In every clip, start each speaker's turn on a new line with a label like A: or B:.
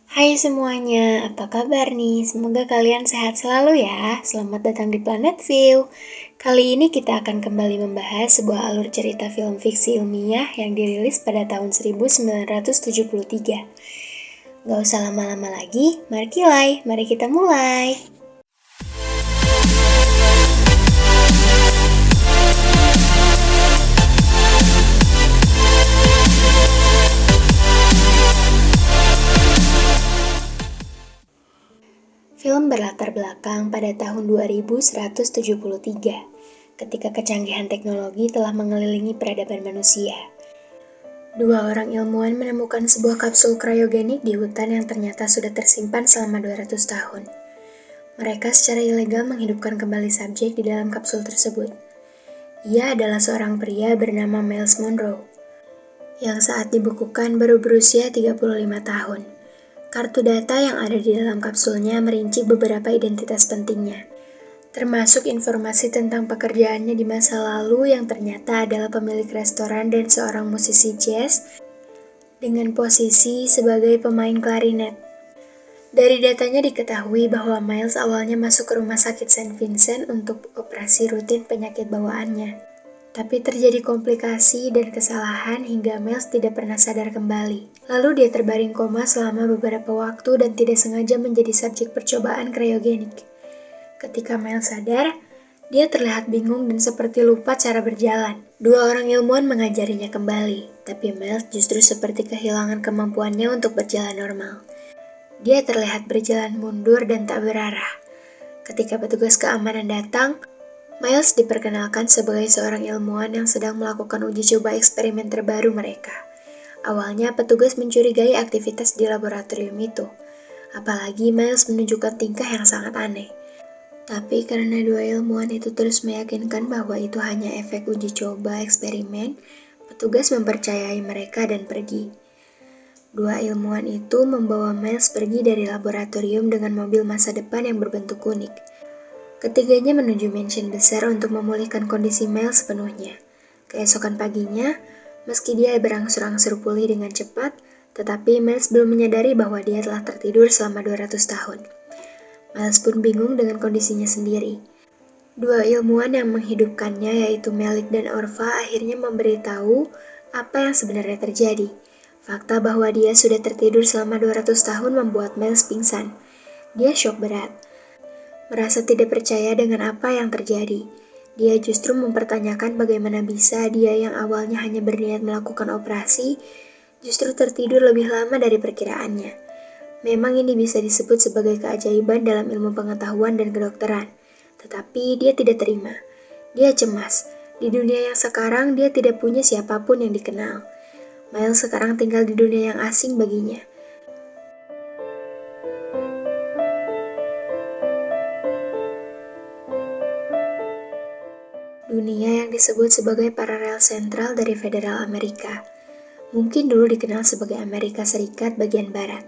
A: Hai semuanya, apa kabar nih? Semoga kalian sehat selalu ya. Selamat datang di Planet View. Kali ini kita akan kembali membahas sebuah alur cerita film fiksi ilmiah yang dirilis pada tahun 1973. Gak usah lama-lama lagi, mari kita mulai. Film berlatar belakang pada tahun 2173, ketika kecanggihan teknologi telah mengelilingi peradaban manusia. Dua orang ilmuwan menemukan sebuah kapsul kriogenik di hutan yang ternyata sudah tersimpan selama 200 tahun. Mereka secara ilegal menghidupkan kembali subjek di dalam kapsul tersebut. Ia adalah seorang pria bernama Miles Monroe, yang saat dibukukan baru berusia 35 tahun. Kartu data yang ada di dalam kapsulnya merinci beberapa identitas pentingnya, termasuk informasi tentang pekerjaannya di masa lalu yang ternyata adalah pemilik restoran dan seorang musisi jazz dengan posisi sebagai pemain klarinet. Dari datanya diketahui bahwa Miles awalnya masuk ke rumah sakit St. Vincent untuk operasi rutin penyakit bawaannya. Tapi terjadi komplikasi dan kesalahan hingga Miles tidak pernah sadar kembali. Lalu dia terbaring koma selama beberapa waktu dan tidak sengaja menjadi subjek percobaan kriogenik. Ketika Miles sadar, dia terlihat bingung dan seperti lupa cara berjalan. Dua orang ilmuwan mengajarinya kembali, tapi Miles justru seperti kehilangan kemampuannya untuk berjalan normal. Dia terlihat berjalan mundur dan tak berarah. Ketika petugas keamanan datang, Miles diperkenalkan sebagai seorang ilmuwan yang sedang melakukan uji coba eksperimen terbaru mereka. Awalnya petugas mencurigai aktivitas di laboratorium itu, apalagi Miles menunjukkan tingkah yang sangat aneh. Tapi karena dua ilmuwan itu terus meyakinkan bahwa itu hanya efek uji coba eksperimen, petugas mempercayai mereka dan pergi. Dua ilmuwan itu membawa Miles pergi dari laboratorium dengan mobil masa depan yang berbentuk unik. Ketiganya menuju mansion besar untuk memulihkan kondisi Miles sepenuhnya. Keesokan paginya, meski dia berangsur-angsur pulih dengan cepat, tetapi Miles belum menyadari bahwa dia telah tertidur selama 200 tahun. Miles pun bingung dengan kondisinya sendiri. Dua ilmuwan yang menghidupkannya, yaitu Malik dan Orva, akhirnya memberitahu apa yang sebenarnya terjadi. Fakta bahwa dia sudah tertidur selama 200 tahun membuat Miles pingsan. Dia syok berat, merasa tidak percaya dengan apa yang terjadi. Dia justru mempertanyakan bagaimana bisa dia yang awalnya hanya berniat melakukan operasi, justru tertidur lebih lama dari perkiraannya. Memang ini bisa disebut sebagai keajaiban dalam ilmu pengetahuan dan kedokteran. Tetapi dia tidak terima. Dia cemas. Di dunia yang sekarang dia tidak punya siapapun yang dikenal. Miles sekarang tinggal di dunia yang asing baginya. Dunia yang disebut sebagai paralel sentral dari Federal Amerika. Mungkin dulu dikenal sebagai Amerika Serikat bagian Barat.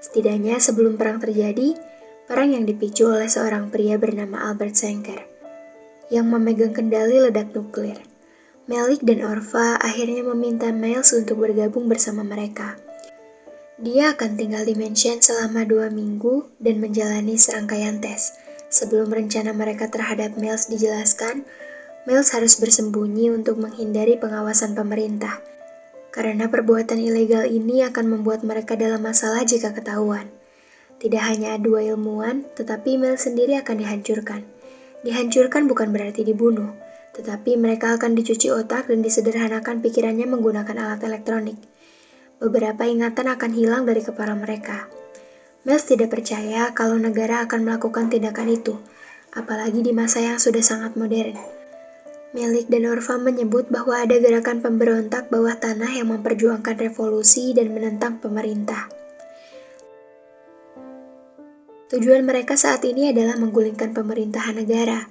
A: Setidaknya sebelum perang terjadi, perang yang dipicu oleh seorang pria bernama Albert Sanger, yang memegang kendali ledak nuklir. Malik dan Orva akhirnya meminta Miles untuk bergabung bersama mereka. Dia akan tinggal di mansion selama 2 minggu dan menjalani serangkaian tes. Sebelum rencana mereka terhadap Miles dijelaskan, Miles harus bersembunyi untuk menghindari pengawasan pemerintah, karena perbuatan ilegal ini akan membuat mereka dalam masalah jika ketahuan. Tidak hanya dua ilmuwan, tetapi Miles sendiri akan dihancurkan. Dihancurkan bukan berarti dibunuh, tetapi mereka akan dicuci otak dan disederhanakan pikirannya menggunakan alat elektronik. Beberapa ingatan akan hilang dari kepala mereka. Miles tidak percaya kalau negara akan melakukan tindakan itu, apalagi di masa yang sudah sangat modern. Malik dan Orva menyebut bahwa ada gerakan pemberontak bawah tanah yang memperjuangkan revolusi dan menentang pemerintah. Tujuan mereka saat ini adalah menggulingkan pemerintahan negara.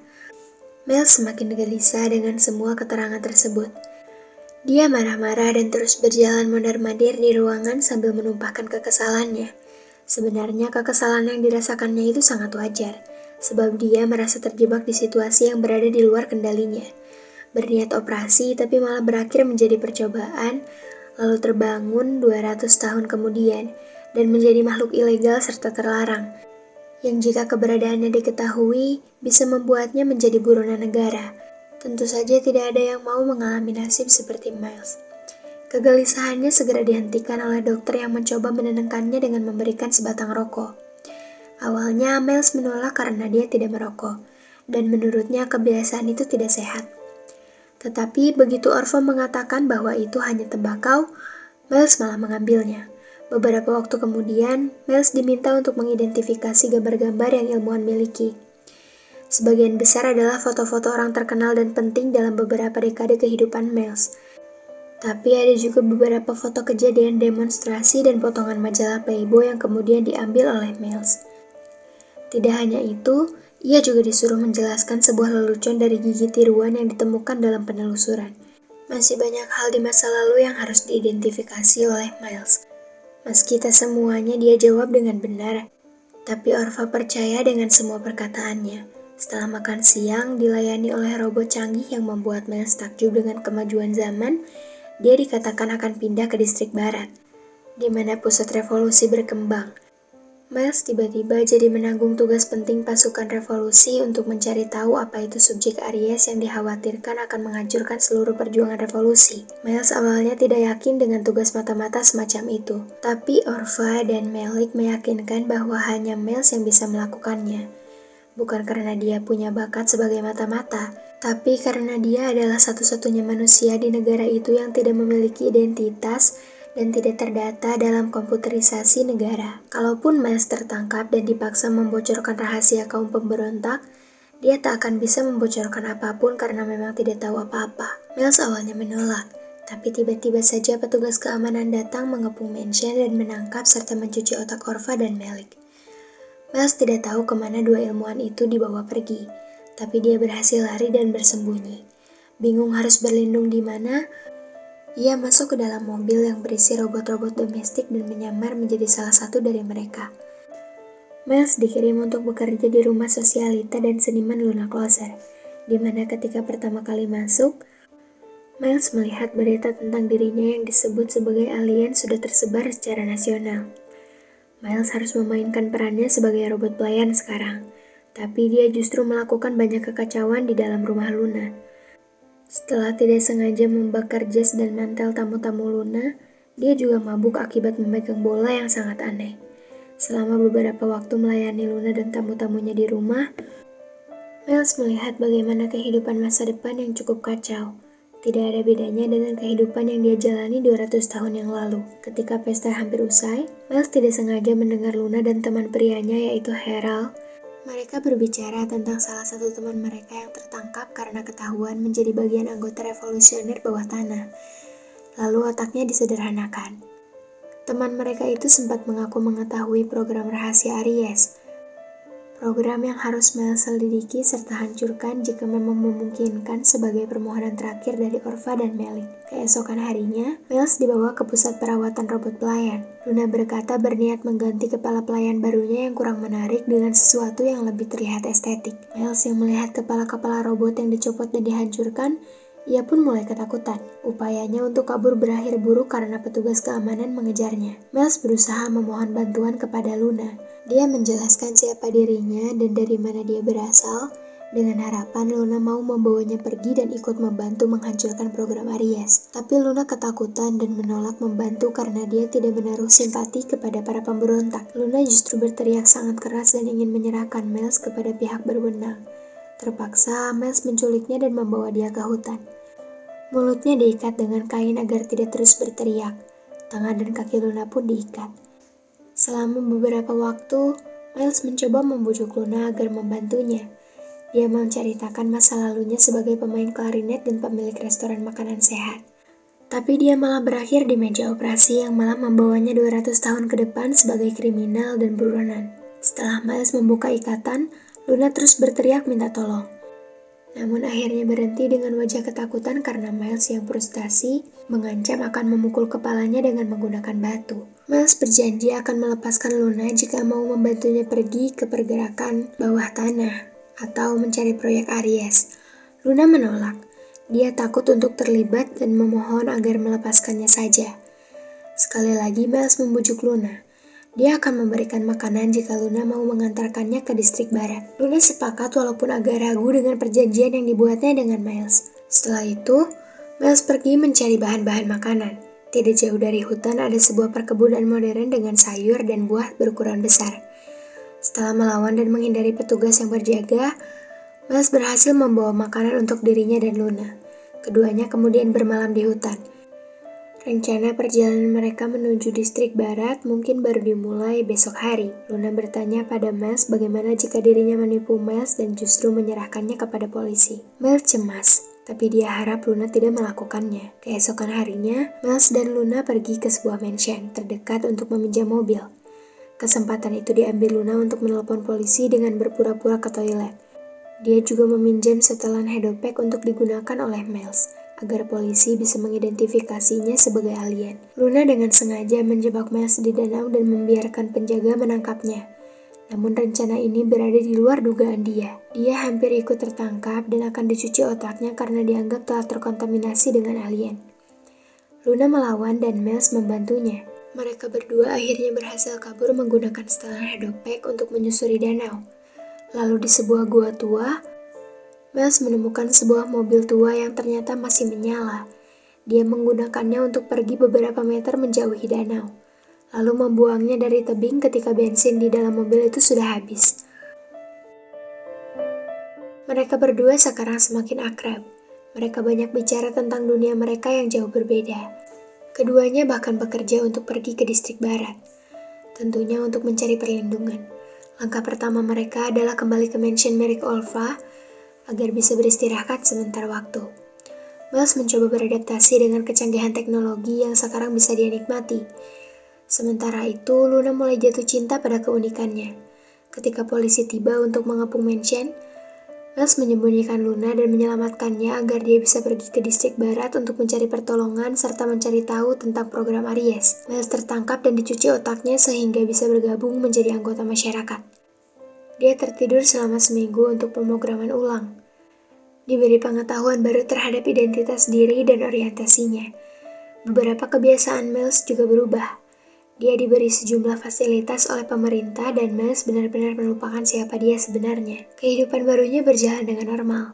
A: Miles semakin gelisah dengan semua keterangan tersebut. Dia marah-marah dan terus berjalan mondar-mandir di ruangan sambil menumpahkan kekesalannya. Sebenarnya kekesalan yang dirasakannya itu sangat wajar, sebab dia merasa terjebak di situasi yang berada di luar kendalinya. Berniat operasi tapi malah berakhir menjadi percobaan, lalu terbangun 200 tahun kemudian, dan menjadi makhluk ilegal serta terlarang, yang jika keberadaannya diketahui bisa membuatnya menjadi buronan negara. Tentu saja tidak ada yang mau mengalami nasib seperti Miles. Kegelisahannya segera dihentikan oleh dokter yang mencoba menenangkannya dengan memberikan sebatang rokok. Awalnya Miles menolak karena dia tidak merokok, dan menurutnya kebiasaan itu tidak sehat. Tetapi begitu Orva mengatakan bahwa itu hanya tembakau, Miles malah mengambilnya. Beberapa waktu kemudian, Miles diminta untuk mengidentifikasi gambar-gambar yang ilmuwan miliki. Sebagian besar adalah foto-foto orang terkenal dan penting dalam beberapa dekade kehidupan Miles. Tapi ada juga beberapa foto kejadian demonstrasi dan potongan majalah Playboy yang kemudian diambil oleh Miles. Tidak hanya itu, ia juga disuruh menjelaskan sebuah lelucon dari gigi tiruan yang ditemukan dalam penelusuran. Masih banyak hal di masa lalu yang harus diidentifikasi oleh Miles. Meski tak semuanya dia jawab dengan benar, tapi Orva percaya dengan semua perkataannya. Setelah makan siang dilayani oleh robot canggih yang membuat Miles takjub dengan kemajuan zaman, dia dikatakan akan pindah ke distrik barat, di mana pusat revolusi berkembang. Miles tiba-tiba jadi menanggung tugas penting pasukan revolusi untuk mencari tahu apa itu subjek Aries yang dikhawatirkan akan menghancurkan seluruh perjuangan revolusi. Miles awalnya tidak yakin dengan tugas mata-mata semacam itu, tapi Orva dan Malik meyakinkan bahwa hanya Miles yang bisa melakukannya. Bukan karena dia punya bakat sebagai mata-mata, tapi karena dia adalah satu-satunya manusia di negara itu yang tidak memiliki identitas dan tidak terdata dalam komputerisasi negara. Kalaupun Miles tertangkap dan dipaksa membocorkan rahasia kaum pemberontak, dia tak akan bisa membocorkan apapun karena memang tidak tahu apa-apa. Miles awalnya menolak, tapi tiba-tiba saja petugas keamanan datang mengepung mansion dan menangkap serta mencuci otak Orva dan Malik. Miles tidak tahu kemana dua ilmuwan itu dibawa pergi, tapi dia berhasil lari dan bersembunyi. Bingung harus berlindung di mana, ia masuk ke dalam mobil yang berisi robot-robot domestik dan menyamar menjadi salah satu dari mereka. Miles dikirim untuk bekerja di rumah sosialita dan seniman Luna Closer, di mana ketika pertama kali masuk, Miles melihat berita tentang dirinya yang disebut sebagai alien sudah tersebar secara nasional. Miles harus memainkan perannya sebagai robot pelayan sekarang, tapi dia justru melakukan banyak kekacauan di dalam rumah Luna. Setelah tidak sengaja membakar jas dan mantel tamu-tamu Luna, dia juga mabuk akibat memegang bola yang sangat aneh. Selama beberapa waktu melayani Luna dan tamu-tamunya di rumah, Miles melihat bagaimana kehidupan masa depan yang cukup kacau. Tidak ada bedanya dengan kehidupan yang dia jalani 200 tahun yang lalu. Ketika pesta hampir usai, Miles tidak sengaja mendengar Luna dan teman prianya yaitu Harold. Mereka berbicara tentang salah satu teman mereka yang tertangkap karena ketahuan menjadi bagian anggota revolusioner bawah tanah. Lalu otaknya disederhanakan. Teman mereka itu sempat mengaku mengetahui program rahasia Aries. Program yang harus Miles selidiki serta hancurkan jika memang memungkinkan sebagai permohonan terakhir dari Orva dan Malik. Keesokan harinya, Miles dibawa ke pusat perawatan robot pelayan. Luna berkata berniat mengganti kepala pelayan barunya yang kurang menarik dengan sesuatu yang lebih terlihat estetik. Miles yang melihat kepala-kepala robot yang dicopot dan dihancurkan, ia pun mulai ketakutan. Upayanya untuk kabur berakhir buruk karena petugas keamanan mengejarnya. Miles berusaha memohon bantuan kepada Luna. Dia menjelaskan siapa dirinya dan dari mana dia berasal, dengan harapan Luna mau membawanya pergi dan ikut membantu menghancurkan program Aries. Tapi Luna ketakutan dan menolak membantu karena dia tidak menaruh simpati kepada para pemberontak. Luna justru berteriak sangat keras dan ingin menyerahkan Miles kepada pihak berwenang. Terpaksa, Miles menculiknya dan membawa dia ke hutan. Mulutnya diikat dengan kain agar tidak terus berteriak. Tangan dan kaki Luna pun diikat. Selama beberapa waktu, Miles mencoba membujuk Luna agar membantunya. Dia menceritakan masa lalunya sebagai pemain klarinet dan pemilik restoran makanan sehat. Tapi dia malah berakhir di meja operasi yang malah membawanya 200 tahun ke depan sebagai kriminal dan buronan. Setelah Miles membuka ikatan, Luna terus berteriak minta tolong. Namun akhirnya berhenti dengan wajah ketakutan karena Miles yang frustasi mengancam akan memukul kepalanya dengan menggunakan batu. Miles berjanji akan melepaskan Luna jika mau membantunya pergi ke pergerakan bawah tanah atau mencari proyek Aries. Luna menolak. Dia takut untuk terlibat dan memohon agar melepaskannya saja. Sekali lagi Miles membujuk Luna. Dia akan memberikan makanan jika Luna mau mengantarkannya ke distrik barat. Luna sepakat walaupun agak ragu dengan perjanjian yang dibuatnya dengan Miles. Setelah itu, Miles pergi mencari bahan-bahan makanan. Tidak jauh dari hutan ada sebuah perkebunan modern dengan sayur dan buah berukuran besar. Setelah melawan dan menghindari petugas yang berjaga, Miles berhasil membawa makanan untuk dirinya dan Luna. Keduanya kemudian bermalam di hutan. Rencana perjalanan mereka menuju distrik barat mungkin baru dimulai besok hari. Luna bertanya pada Miles bagaimana jika dirinya menipu Miles dan justru menyerahkannya kepada polisi. Miles cemas, tapi dia harap Luna tidak melakukannya. Keesokan harinya, Miles dan Luna pergi ke sebuah mansion terdekat untuk meminjam mobil. Kesempatan itu diambil Luna untuk menelpon polisi dengan berpura-pura ke toilet. Dia juga meminjam setelan Hedopek untuk digunakan oleh Miles, agar polisi bisa mengidentifikasinya sebagai alien. Luna dengan sengaja menjebak Miles di danau dan membiarkan penjaga menangkapnya. Namun rencana ini berada di luar dugaan dia. Dia hampir ikut tertangkap dan akan dicuci otaknya karena dianggap telah terkontaminasi dengan alien. Luna melawan dan Miles membantunya. Mereka berdua akhirnya berhasil kabur menggunakan setelan Hedopek untuk menyusuri danau. Lalu di sebuah gua tua, Miles menemukan sebuah mobil tua yang ternyata masih menyala. Dia menggunakannya untuk pergi beberapa meter menjauhi danau, lalu membuangnya dari tebing ketika bensin di dalam mobil itu sudah habis. Mereka berdua sekarang semakin akrab. Mereka banyak bicara tentang dunia mereka yang jauh berbeda. Keduanya bahkan bekerja untuk pergi ke distrik barat, tentunya untuk mencari perlindungan. Langkah pertama mereka adalah kembali ke mansion milik Olva, agar bisa beristirahat sebentar waktu. Miles mencoba beradaptasi dengan kecanggihan teknologi yang sekarang bisa dia nikmati. Sementara itu, Luna mulai jatuh cinta pada keunikannya. Ketika polisi tiba untuk mengepung mansion, Miles menyembunyikan Luna dan menyelamatkannya agar dia bisa pergi ke distrik barat untuk mencari pertolongan serta mencari tahu tentang program Aries. Miles tertangkap dan dicuci otaknya sehingga bisa bergabung menjadi anggota masyarakat. Dia tertidur selama seminggu untuk pemrograman ulang. Diberi pengetahuan baru terhadap identitas diri dan orientasinya. Beberapa kebiasaan Miles juga berubah. Dia diberi sejumlah fasilitas oleh pemerintah dan Miles benar-benar melupakan siapa dia sebenarnya. Kehidupan barunya berjalan dengan normal.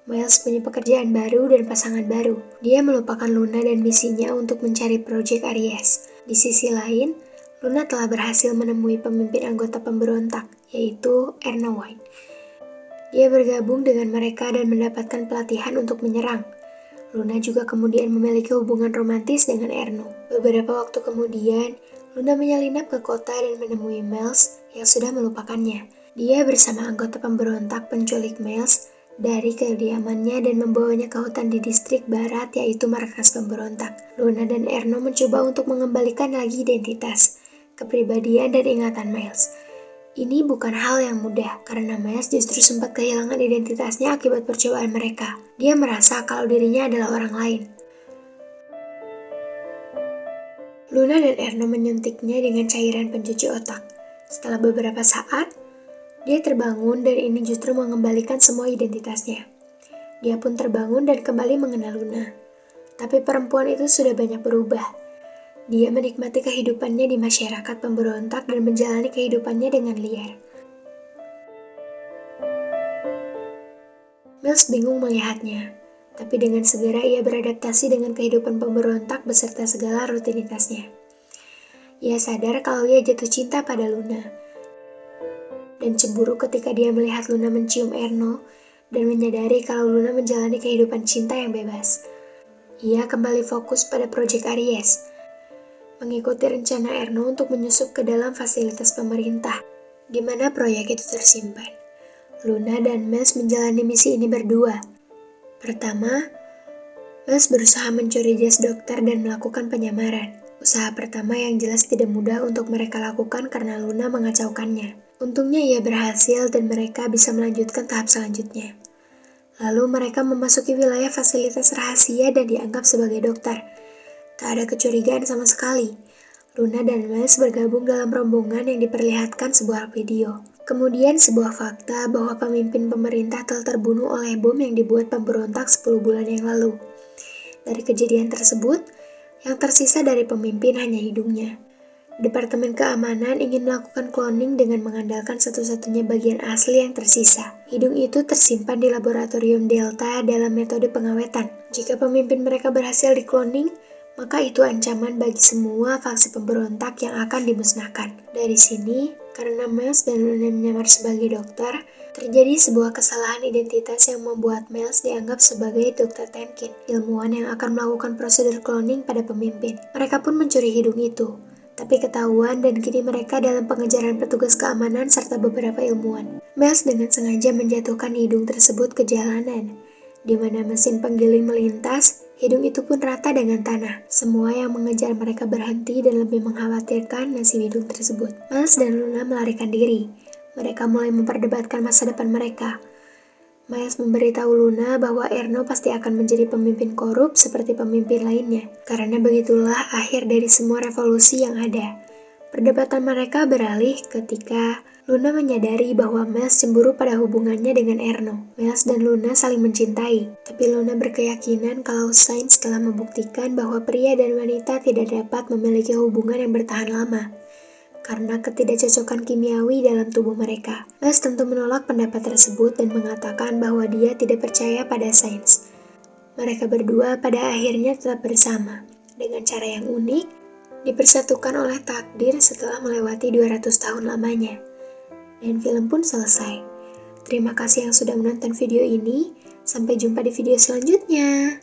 A: Miles punya pekerjaan baru dan pasangan baru. Dia melupakan Luna dan misinya untuk mencari proyek Aries. Di sisi lain, Luna telah berhasil menemui pemimpin anggota pemberontak, yaitu Erno White. Dia bergabung dengan mereka dan mendapatkan pelatihan untuk menyerang. Luna juga kemudian memiliki hubungan romantis dengan Erno. Beberapa waktu kemudian, Luna menyelinap ke kota dan menemui Miles yang sudah melupakannya. Dia bersama anggota pemberontak penculik Miles dari kediamannya dan membawanya ke hutan di distrik barat, yaitu markas pemberontak. Luna dan Erno mencoba untuk mengembalikan lagi identitas, kepribadian dan ingatan Miles. Ini bukan hal yang mudah, karena Miles justru sempat kehilangan identitasnya akibat percobaan mereka. Dia merasa kalau dirinya adalah orang lain. Luna dan Erno menyuntiknya dengan cairan pencuci otak. Setelah beberapa saat, dia terbangun dan ini justru mengembalikan semua identitasnya. Dia pun terbangun dan kembali mengenal Luna. Tapi perempuan itu sudah banyak berubah. Dia menikmati kehidupannya di masyarakat pemberontak dan menjalani kehidupannya dengan liar. Miles bingung melihatnya, tapi dengan segera ia beradaptasi dengan kehidupan pemberontak beserta segala rutinitasnya. Ia sadar kalau ia jatuh cinta pada Luna, dan cemburu ketika dia melihat Luna mencium Erno dan menyadari kalau Luna menjalani kehidupan cinta yang bebas. Ia kembali fokus pada proyek Aries, mengikuti rencana Erno untuk menyusup ke dalam fasilitas pemerintah, di mana proyek itu tersimpan. Luna dan Miles menjalani misi ini berdua. Pertama, Miles berusaha mencuri jas dokter dan melakukan penyamaran. Usaha pertama yang jelas tidak mudah untuk mereka lakukan karena Luna mengacaukannya. Untungnya ia berhasil dan mereka bisa melanjutkan tahap selanjutnya. Lalu mereka memasuki wilayah fasilitas rahasia dan dianggap sebagai dokter. Tak ada kecurigaan sama sekali. Luna dan Miles bergabung dalam rombongan yang diperlihatkan sebuah video. Kemudian sebuah fakta bahwa pemimpin pemerintah telah terbunuh oleh bom yang dibuat pemberontak 10 bulan yang lalu. Dari kejadian tersebut, yang tersisa dari pemimpin hanya hidungnya. Departemen Keamanan ingin melakukan cloning dengan mengandalkan satu-satunya bagian asli yang tersisa. Hidung itu tersimpan di laboratorium Delta dalam metode pengawetan. Jika pemimpin mereka berhasil dikloning, maka itu ancaman bagi semua faksi pemberontak yang akan dimusnahkan. Dari sini, karena Miles dan Luna menyamar sebagai dokter, terjadi sebuah kesalahan identitas yang membuat Miles dianggap sebagai Dr. Temkin, ilmuwan yang akan melakukan prosedur cloning pada pemimpin. Mereka pun mencuri hidung itu, tapi ketahuan dan kini mereka dalam pengejaran petugas keamanan serta beberapa ilmuwan. Miles dengan sengaja menjatuhkan hidung tersebut ke jalanan, di mana mesin penggiling melintas. Hidung itu pun rata dengan tanah. Semua yang mengejar mereka berhenti dan lebih mengkhawatirkan nasib hidung tersebut. Miles dan Luna melarikan diri. Mereka mulai memperdebatkan masa depan mereka. Miles memberitahu Luna bahwa Erno pasti akan menjadi pemimpin korup seperti pemimpin lainnya, karena begitulah akhir dari semua revolusi yang ada. Perdebatan mereka beralih ketika Luna menyadari bahwa Miles cemburu pada hubungannya dengan Erno. Miles dan Luna saling mencintai, tapi Luna berkeyakinan kalau sains telah membuktikan bahwa pria dan wanita tidak dapat memiliki hubungan yang bertahan lama karena ketidakcocokan kimiawi dalam tubuh mereka. Miles tentu menolak pendapat tersebut dan mengatakan bahwa dia tidak percaya pada sains. Mereka berdua pada akhirnya tetap bersama, dengan cara yang unik, dipersatukan oleh takdir setelah melewati 200 tahun lamanya. Dan film pun selesai. Terima kasih yang sudah menonton video ini. Sampai jumpa di video selanjutnya.